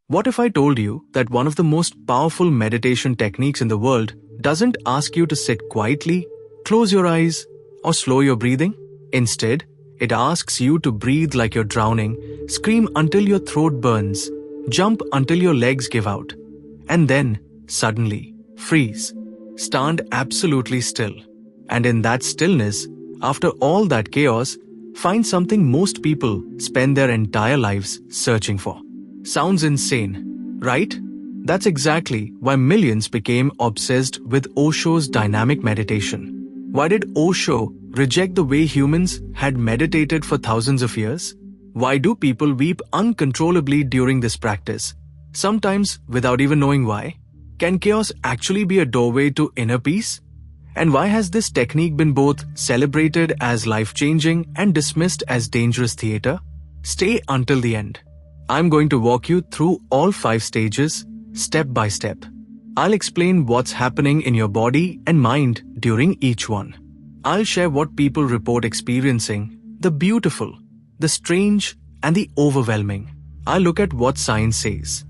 What if I told you that one of the most powerful meditation techniques in the world doesn't ask you to sit quietly, close your eyes, or slow your breathing? Instead, it asks you to breathe like you're drowning, scream until your throat burns, jump until your legs give out, and then, suddenly, freeze. Stand absolutely still. And in that stillness, after all that chaos, find something most people spend their entire lives searching for. Sounds insane, right? That's exactly why millions became obsessed with Osho's Dynamic Meditation. Why did Osho reject the way humans had meditated for thousands of years? Why do people weep uncontrollably during this practice, sometimes without even knowing why? Can chaos actually be a doorway to inner peace? And why has this technique been both celebrated as life-changing and dismissed as dangerous theater? Stay until the end. I'm going to walk you through all 5 stages, step by step. I'll explain what's happening in your body and mind during each one. I'll share what people report experiencing, the beautiful, the strange, and the overwhelming. I'll look at what science says.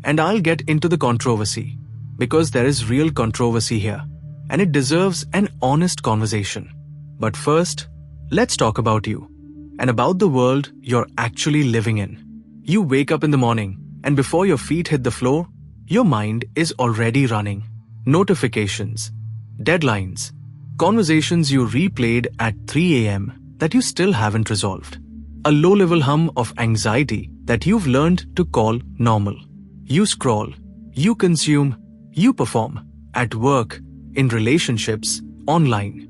And I'll get into the controversy, because there is real controversy here, and it deserves an honest conversation. But first, let's talk about you, and about the world you're actually living in. You wake up in the morning, and before your feet hit the floor, your mind is already running. Notifications, deadlines, conversations you replayed at 3 a.m. that you still haven't resolved. A low-level hum of anxiety that you've learned to call normal. You scroll, you consume, you perform, at work, in relationships, online.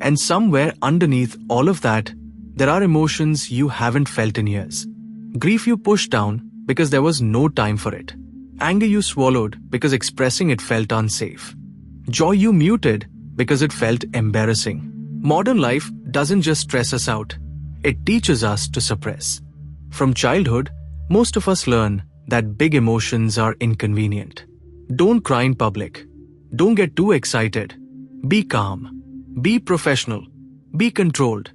And somewhere underneath all of that, there are emotions you haven't felt in years. Grief you pushed down because there was no time for it. Anger you swallowed because expressing it felt unsafe. Joy you muted because it felt embarrassing. Modern life doesn't just stress us out, it teaches us to suppress. From childhood, most of us learn that big emotions are inconvenient. Don't cry in public. Don't get too excited. Be calm. Be professional. Be controlled.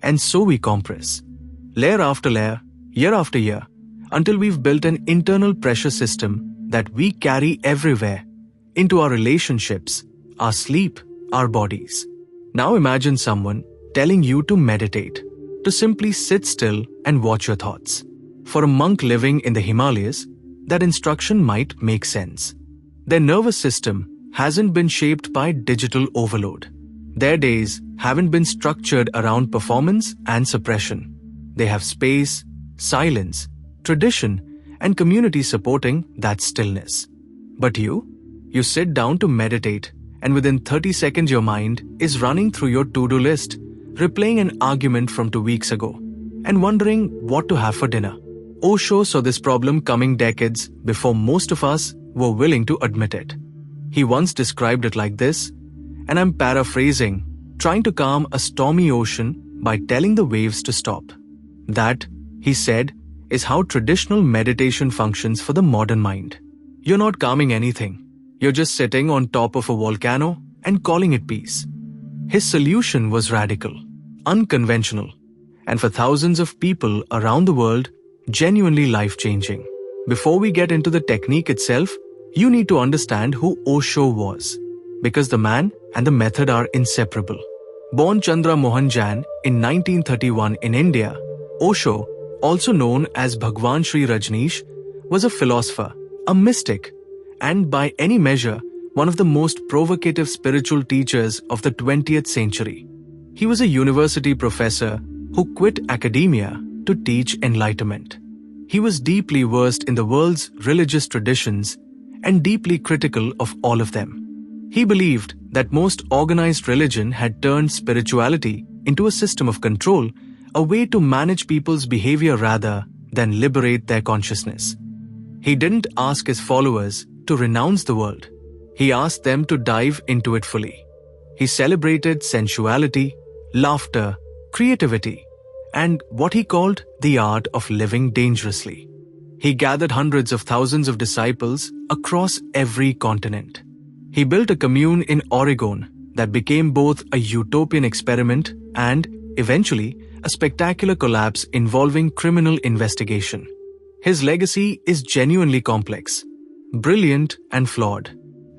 And so we compress. Layer after layer, year after year, until we've built an internal pressure system that we carry everywhere, into our relationships, our sleep, our bodies. Now imagine someone telling you to meditate, to simply sit still and watch your thoughts. For a monk living in the Himalayas, that instruction might make sense. Their nervous system hasn't been shaped by digital overload. Their days haven't been structured around performance and suppression. They have space, silence, tradition, and community supporting that stillness. But you sit down to meditate, and within 30 seconds your mind is running through your to-do list, replaying an argument from 2 weeks ago, and wondering what to have for dinner. Osho saw this problem coming decades before most of us were willing to admit it. He once described it like this, and I'm paraphrasing, trying to calm a stormy ocean by telling the waves to stop. That, he said, is how traditional meditation functions for the modern mind. You're not calming anything. You're just sitting on top of a volcano and calling it peace. His solution was radical, unconventional, and for thousands of people around the world, genuinely life-changing. Before we get into the technique itself, you need to understand who Osho was, because the man and the method are inseparable. Born Chandra Mohan Jain in 1931 in India, Osho, also known as Bhagwan Shree Rajneesh, was a philosopher, a mystic, and by any measure, one of the most provocative spiritual teachers of the 20th century. He was a university professor who quit academia to teach enlightenment. He was deeply versed in the world's religious traditions and deeply critical of all of them. He believed that most organized religion had turned spirituality into a system of control, a way to manage people's behavior rather than liberate their consciousness. He didn't ask his followers to renounce the world. He asked them to dive into it fully. He celebrated sensuality, laughter, creativity, and what he called the art of living dangerously. He gathered hundreds of thousands of disciples across every continent. He built a commune in Oregon that became both a utopian experiment and, eventually, a spectacular collapse involving criminal investigation. His legacy is genuinely complex, brilliant and flawed,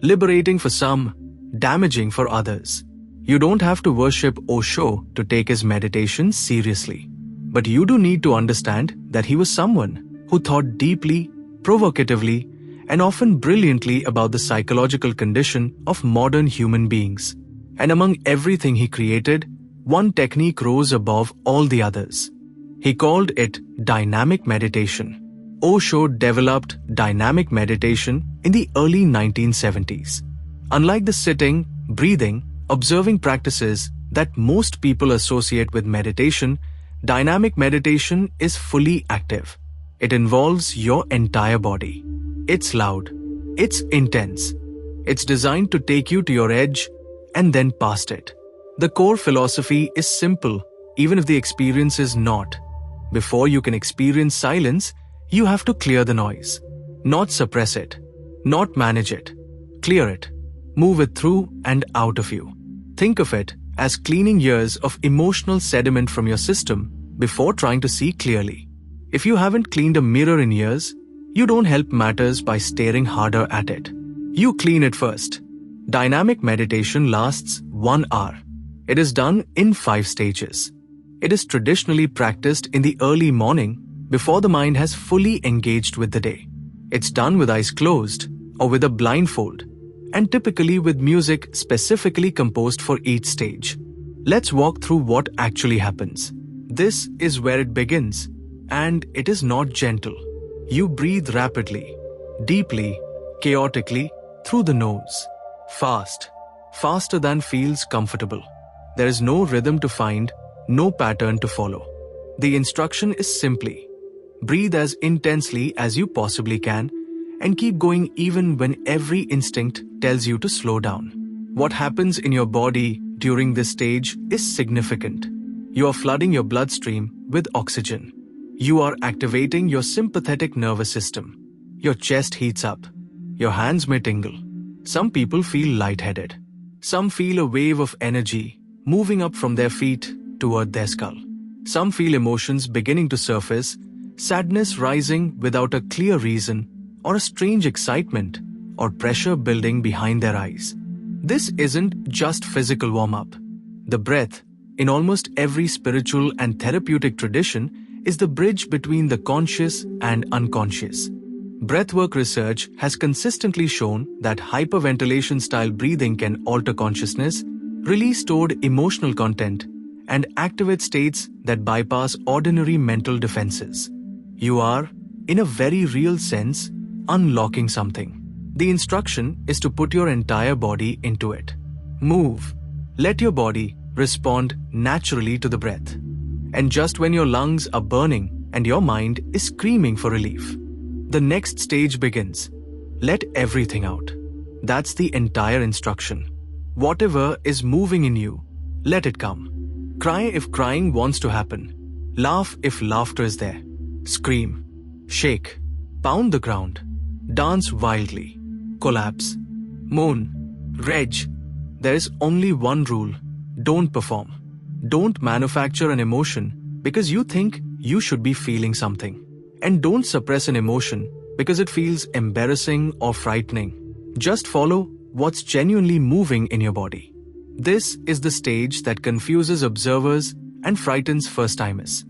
liberating for some, damaging for others. You don't have to worship Osho to take his meditation seriously. But you do need to understand that he was someone who thought deeply, provocatively, and often brilliantly about the psychological condition of modern human beings. And among everything he created, one technique rose above all the others. He called it dynamic meditation. Osho developed dynamic meditation in the early 1970s. Unlike the sitting, breathing, observing practices that most people associate with meditation, dynamic meditation is fully active. It involves your entire body. It's loud. It's intense. It's designed to take you to your edge and then past it. The core philosophy is simple, even if the experience is not. Before you can experience silence, you have to clear the noise. Not suppress it. Not manage it. Clear it. Move it through and out of you. Think of it as cleaning years of emotional sediment from your system before trying to see clearly. If you haven't cleaned a mirror in years, you don't help matters by staring harder at it. You clean it first. Dynamic meditation lasts 1 hour. It is done in 5 stages. It is traditionally practiced in the early morning before the mind has fully engaged with the day. It's done with eyes closed or with a blindfold, and typically with music specifically composed for each stage. Let's walk through what actually happens. This is where it begins, and it is not gentle. You breathe rapidly, deeply, chaotically, through the nose. Fast, faster than feels comfortable. There is no rhythm to find, no pattern to follow. The instruction is simply, breathe as intensely as you possibly can and keep going even when every instinct tells you to slow down. What happens in your body during this stage is significant. You are flooding your bloodstream with oxygen. You are activating your sympathetic nervous system. Your chest heats up. Your hands may tingle. Some people feel lightheaded. Some feel a wave of energy moving up from their feet toward their skull. Some feel emotions beginning to surface, sadness rising without a clear reason, or a strange excitement or pressure building behind their eyes. This isn't just physical warm-up. The breath, in almost every spiritual and therapeutic tradition, is the bridge between the conscious and unconscious. Breathwork research has consistently shown that hyperventilation-style breathing can alter consciousness, release stored emotional content, and activate states that bypass ordinary mental defenses. You are, in a very real sense, unlocking something. The instruction is to put your entire body into it. Move. Let your body respond naturally to the breath. And just when your lungs are burning and your mind is screaming for relief, the next stage begins. Let everything out. That's the entire instruction. Whatever is moving in you, let it come. Cry if crying wants to happen. Laugh if laughter is there. Scream. Shake. Pound the ground. Dance wildly. Collapse. Moan. Rage. There is only one rule. Don't perform. Don't manufacture an emotion because you think you should be feeling something. And don't suppress an emotion because it feels embarrassing or frightening. Just follow what's genuinely moving in your body. This is the stage that confuses observers and frightens first-timers.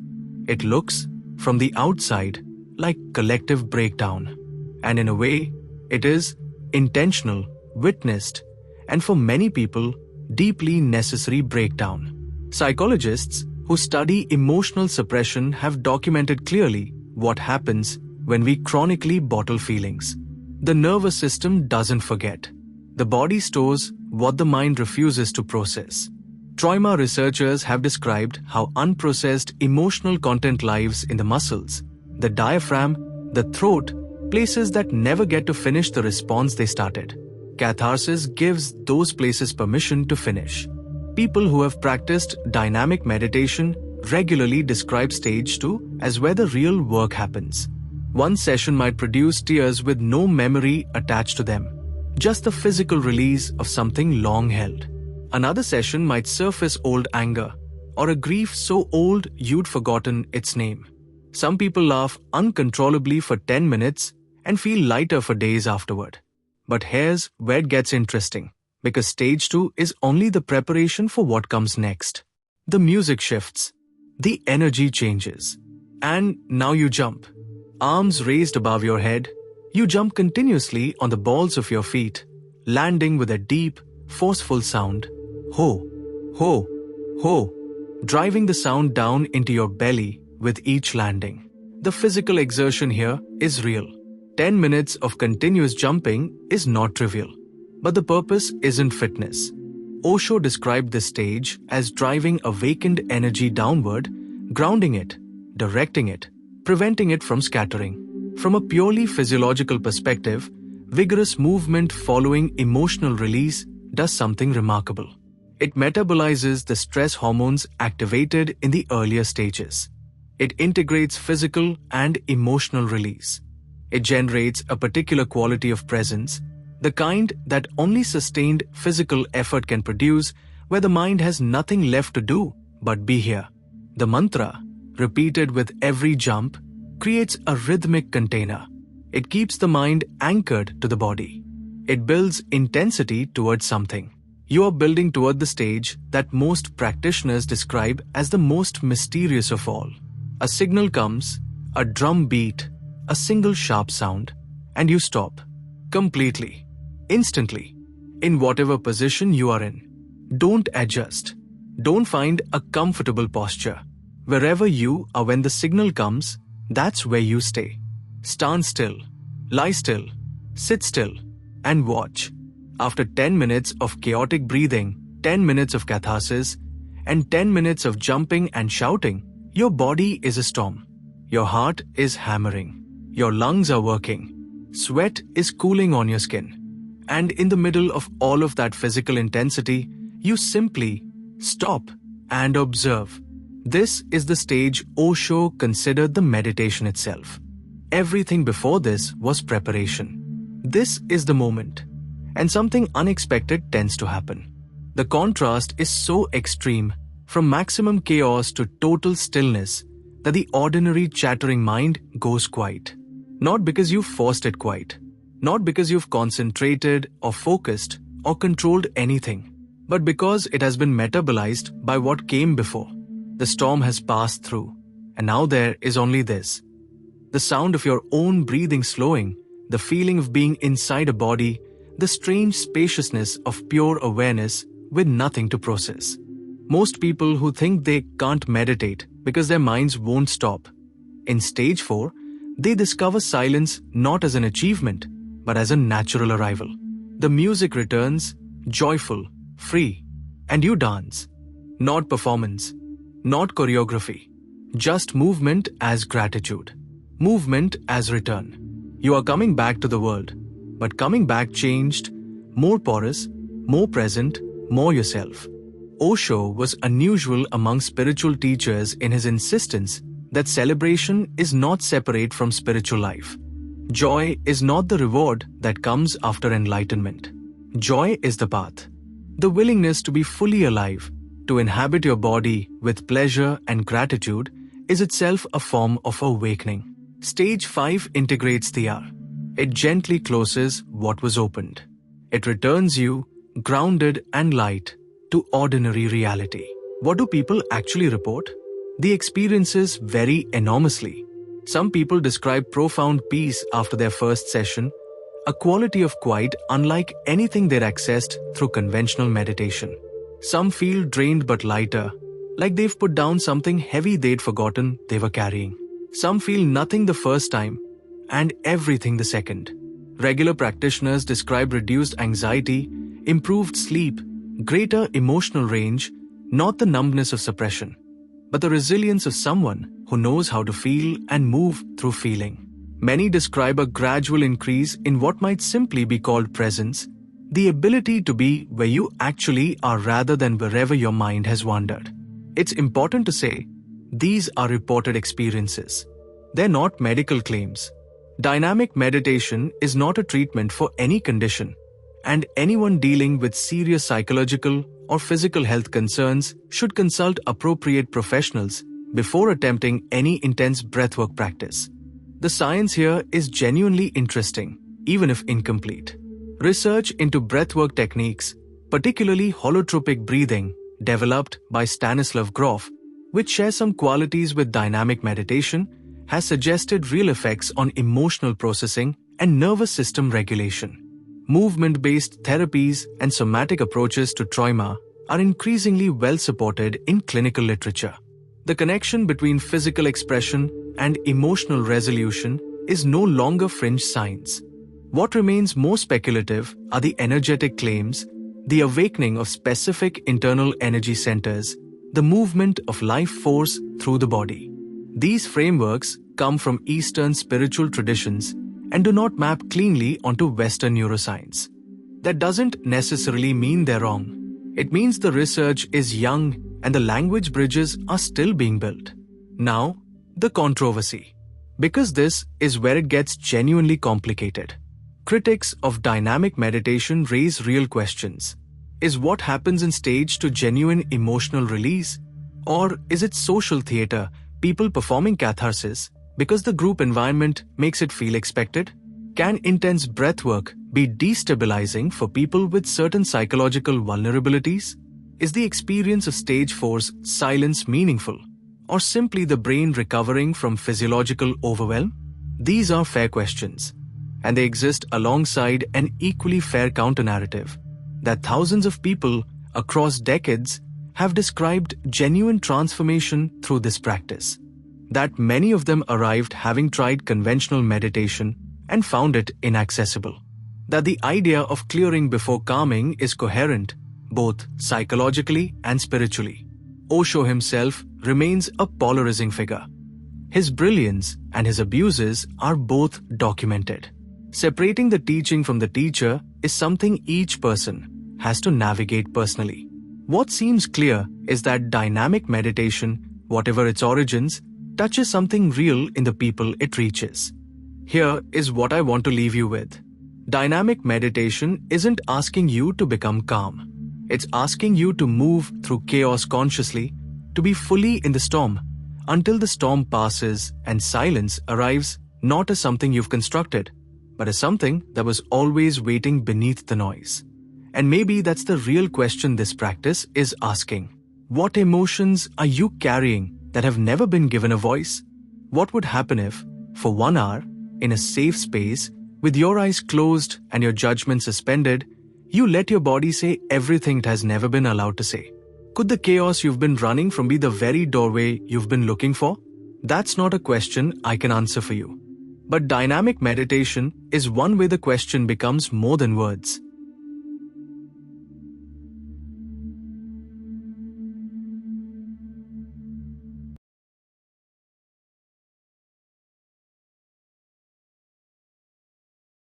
It looks, from the outside, like collective breakdown. And in a way, it is intentional, witnessed, and for many people, deeply necessary breakdown. Psychologists who study emotional suppression have documented clearly what happens when we chronically bottle feelings. The nervous system doesn't forget. The body stores what the mind refuses to process. Trauma researchers have described how unprocessed emotional content lives in the muscles, the diaphragm, the throat, places that never get to finish the response they started. Catharsis gives those places permission to finish. People who have practiced dynamic meditation regularly describe stage 2 as where the real work happens. One session might produce tears with no memory attached to them, just the physical release of something long held. Another session might surface old anger, or a grief so old you'd forgotten its name. Some people laugh uncontrollably for 10 minutes and feel lighter for days afterward. But here's where it gets interesting, because stage 2 is only the preparation for what comes next. The music shifts, the energy changes, and now you jump. Arms raised above your head, you jump continuously on the balls of your feet, landing with a deep, forceful sound. Ho, ho, ho, driving the sound down into your belly with each landing. The physical exertion here is real. 10 minutes of continuous jumping is not trivial. But the purpose isn't fitness. Osho described this stage as driving awakened energy downward, grounding it, directing it, preventing it from scattering. From a purely physiological perspective, vigorous movement following emotional release does something remarkable. It metabolizes the stress hormones activated in the earlier stages. It integrates physical and emotional release. It generates a particular quality of presence, the kind that only sustained physical effort can produce, where the mind has nothing left to do but be here. The mantra, repeated with every jump, creates a rhythmic container. It keeps the mind anchored to the body. It builds intensity towards something. You are building toward the stage that most practitioners describe as the most mysterious of all. A signal comes, a drum beat, a single sharp sound, and you stop. Completely. Instantly. In whatever position you are in. Don't adjust. Don't find a comfortable posture. Wherever you are when the signal comes, that's where you stay. Stand still. Lie still. Sit still. And watch. After 10 minutes of chaotic breathing, 10 minutes of catharsis, and 10 minutes of jumping and shouting, your body is a storm. Your heart is hammering. Your lungs are working. Sweat is cooling on your skin. And in the middle of all of that physical intensity, you simply stop and observe. This is the stage Osho considered the meditation itself. Everything before this was preparation. This is the moment. And something unexpected tends to happen. The contrast is so extreme, from maximum chaos to total stillness, that the ordinary chattering mind goes quiet. Not because you've forced it quiet, not because you've concentrated or focused or controlled anything, but because it has been metabolized by what came before. The storm has passed through, and now there is only this. The sound of your own breathing slowing, the feeling of being inside a body, the strange spaciousness of pure awareness with nothing to process. Most people who think they can't meditate because their minds won't stop. In stage 4, they discover silence not as an achievement, but as a natural arrival. The music returns, joyful, free, and you dance. Not performance, not choreography, just movement as gratitude, movement as return. You are coming back to the world, but coming back changed, more porous, more present, more yourself. Osho was unusual among spiritual teachers in his insistence that celebration is not separate from spiritual life. Joy is not the reward that comes after enlightenment. Joy is the path. The willingness to be fully alive, to inhabit your body with pleasure and gratitude, is itself a form of awakening. Stage 5 integrates the hour. It gently closes what was opened. It returns you, grounded and light, to ordinary reality. What do people actually report? The experiences vary enormously. Some people describe profound peace after their first session, a quality of quiet unlike anything they'd accessed through conventional meditation. Some feel drained but lighter, like they've put down something heavy they'd forgotten they were carrying. Some feel nothing the first time and everything the second. Regular practitioners describe reduced anxiety, improved sleep, greater emotional range, not the numbness of suppression, but the resilience of someone who knows how to feel and move through feeling. Many describe a gradual increase in what might simply be called presence, the ability to be where you actually are rather than wherever your mind has wandered. It's important to say, these are reported experiences. They're not medical claims. Dynamic meditation is not a treatment for any condition, and anyone dealing with serious psychological or physical health concerns should consult appropriate professionals before attempting any intense breathwork practice. The science here is genuinely interesting, even if incomplete. Research into breathwork techniques, particularly holotropic breathing, developed by Stanislav Grof, which shares some qualities with dynamic meditation, has suggested real effects on emotional processing and nervous system regulation. Movement-based therapies and somatic approaches to trauma are increasingly well supported in clinical literature. The connection between physical expression and emotional resolution is no longer fringe science. What remains more speculative are the energetic claims, the awakening of specific internal energy centers, the movement of life force through the body. These frameworks come from Eastern spiritual traditions and do not map cleanly onto Western neuroscience. That doesn't necessarily mean they're wrong. It means the research is young and the language bridges are still being built. Now, the controversy. Because this is where it gets genuinely complicated. Critics of dynamic meditation raise real questions. Is what happens in stage to genuine emotional release? Or is it social theater, people performing catharsis, because the group environment makes it feel expected? Can intense breathwork be destabilizing for people with certain psychological vulnerabilities? Is the experience of stage 4's silence meaningful, or simply the brain recovering from physiological overwhelm? These are fair questions, and they exist alongside an equally fair counter-narrative that thousands of people across decades have described genuine transformation through this practice. That many of them arrived having tried conventional meditation and found it inaccessible. That the idea of clearing before calming is coherent, both psychologically and spiritually. Osho himself remains a polarizing figure. His brilliance and his abuses are both documented. Separating the teaching from the teacher is something each person has to navigate personally. What seems clear is that dynamic meditation, whatever its origins, touches something real in the people it reaches. Here is what I want to leave you with. Dynamic meditation isn't asking you to become calm. It's asking you to move through chaos consciously, to be fully in the storm, until the storm passes and silence arrives not as something you've constructed, but as something that was always waiting beneath the noise. And maybe that's the real question this practice is asking. What emotions are you carrying that have never been given a voice? What would happen if, for 1 hour, in a safe space, with your eyes closed and your judgment suspended, you let your body say everything it has never been allowed to say? Could the chaos you've been running from be the very doorway you've been looking for? That's not a question I can answer for you. But dynamic meditation is one way the question becomes more than words.